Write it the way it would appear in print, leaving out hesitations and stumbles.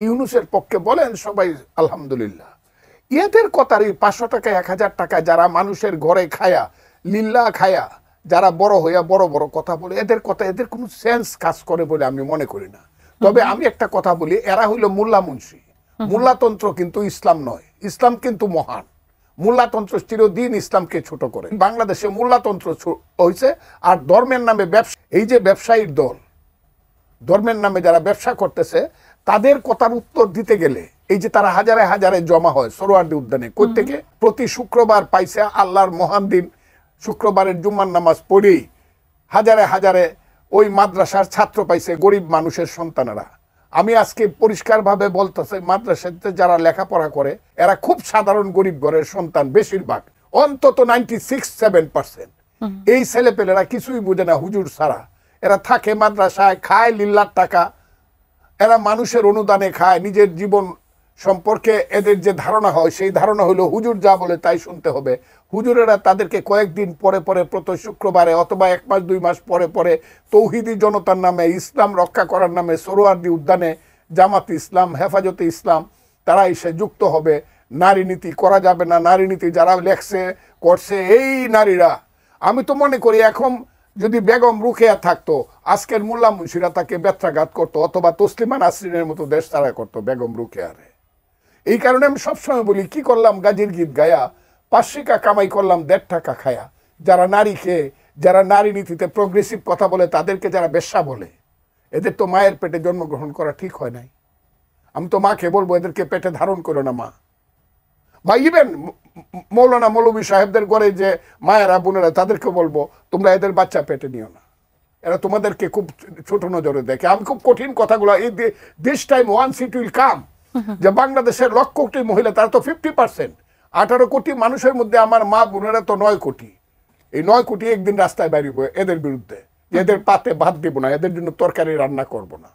ইউনূসের পক্ষে বলেন সবাই আলহামদুলিল্লাহ। এদের কথার এই 500 টাকা 1000 টাকা যারা মানুষের ঘরে খায়া লিল্লা খায়া যারা বড় হইয়া বড় বড় কথা বলে, এদের কথা এদের কোনো সেন্স কাজ করে বলে আমি মনে করি না। তবে আমি একটা কথা বলি, এরা হইল মোল্লা মুন্সি। মোল্লাতন্ত্র কিন্তু ইসলাম নয়, ইসলাম কিন্তু মহান। মোল্লাতন্ত্র চিরদিন ইসলামকে ছোট করে। বাংলাদেশে মোল্লাতন্ত্র হয়েছে আর ধর্মের নামে ব্যবসা, এই যে ব্যবসায়ীর দল, ধর্মের নামে যারা ব্যবসা করতেছে তাদের কথার উত্তর দিতে গেলে এই যে তারা হাজারে হাজারে জমা হয় সোহরাওয়ার্দী উদ্যানে, কই থেকে প্রতি শুক্রবার পাইছে আল্লাহর মহান দিন শুক্রবারের জুম্মার নামাজ পড়েই হাজারে হাজারে ওই মাদ্রাসার ছাত্র পাইছে, গরিব মানুষের সন্তানেরা। আমি আজকে পরিষ্কারভাবে বলতেছি, মাদ্রাসাতে যারা লেখাপড়া করে এরা খুব সাধারণ গরিব ঘরের সন্তান, বেশিরভাগ অন্তত 96-7%। এই ছেলেপেলেরা কিছুই বুঝে না হুজুর ছাড়া। এরা থাকে মাদ্রাসায়, খায় লিল্লার টাকা, এরা মানুষের অনুদানে খায়। নিজের জীবন সম্পর্কে এদের যে ধারণা হয় সেই ধারণা হলো হুজুর যা বলে তাই শুনতে হবে। হুজুরেরা তাদেরকে কয়েকদিন পরে পরে প্রতি শুক্রবারে অথবা 1 মাস 2 মাস পরে পরে তৌহিদি জনতার নামে, ইসলাম রক্ষা করার নামে সোহরাওয়ার্দী উদ্যানে জামাত ইসলাম, হেফাজতে ইসলাম তারা এসে যুক্ত হবে। নারী নীতি করা যাবে না, নারী নীতি যারা লেখছে করছে এই নারীরা। আমি তো মনে করি এখন যদি বেগম রুকেয়া থাকতো আজকের মোল্লা মুন্সিরা তাকে ব্যত্রাঘাত করতো অথবা তসলিমা নাসরিনের মতো দেশ তারা করতো বেগম রুকেয়ারে। এই কারণে আমি সবসময় বলি, কি করলাম গাজীর গীত গায়া, 5 টাকা কামাই করলাম 1.5 টাকা খায়া। যারা নারীকে, যারা নারী নীতিতে প্রোগ্রেসিভ কথা বলে তাদেরকে যারা বেশ্যা বলে, এদের তো মায়ের পেটে জন্মগ্রহণ করা ঠিক হয় নাই। আমি তো মাকে বলবো এদেরকে পেটে ধারণ করো না মা। বা ইভেন মৌলানা মৌলভী সাহেবদের ঘরে যে মায়েরা বোনেরা তাদেরকে বলবো তোমরা এদের বাচ্চা পেটে নিও না, এরা তোমাদেরকে খুব ছোট নজরে দেখে। আমি খুব কঠিন কথাগুলো, এই this time once it will come, যে বাংলাদেশের 1 কোটি মহিলা, তারা তো 50%, 18 কোটি মানুষের মধ্যে আমার মা বোনেরা তো 9 কোটি। এই 9 কোটি একদিন রাস্তায় বেরিয়ে এদের বিরুদ্ধে, এদের পাতে ভাত দিব না, এদের জন্য তরকারি রান্না করব না।